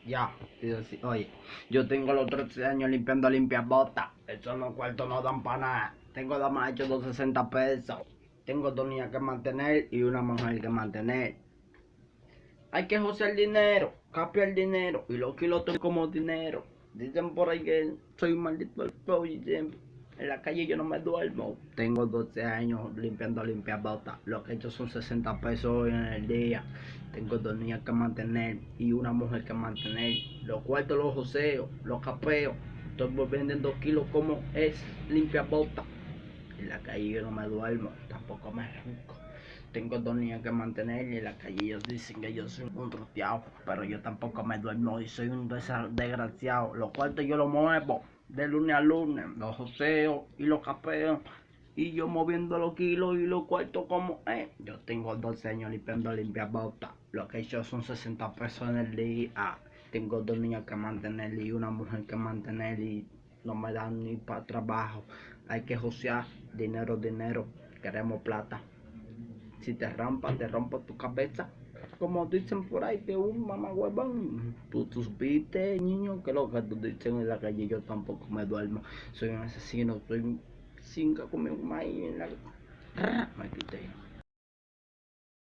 Ya, digo, sí, oye, yo tengo los 13 años limpiando limpias botas. Eso no cuartos no dan para nada. Tengo dos más hechos 260 pesos. Tengo dos niñas que mantener y una mujer que mantener. Hay que josear el dinero, capiar el dinero y los kilos toman como dinero. Dicen por ahí que soy un maldito el y siempre. En la calle yo no me duermo. Tengo 12 años limpiando limpias botas. Lo que he hecho son 60 pesos hoy en el día. Tengo dos niñas que mantener y una mujer que mantener. Los cuartos los joseo, los capeo. Estoy vendiendo 2 kilos como es limpias botas. En la calle yo no me duermo, tampoco me ronco. Tengo dos niñas que mantener y en la calle ellos dicen que yo soy un troteado, pero yo tampoco me duermo y soy un desgraciado. Los cuartos yo los muevo de lunes a lunes, los joseo y los capeo. Y yo moviendo los kilos y los cuartos como Yo tengo 12 años limpiando limpias botas. Lo que he hecho son 60 pesos en el día. Tengo dos niñas que mantener y una mujer que mantener y no me dan ni para trabajo. Hay que josear, dinero, dinero, queremos plata. Si te rampas, te rompo tu cabeza. Como dicen por ahí, que un mamá huevón. Tú supiste, niño, que lo que tú dices en la calle, yo tampoco me duermo. Soy un asesino, soy un cinca con mi maíz en la... Me quité.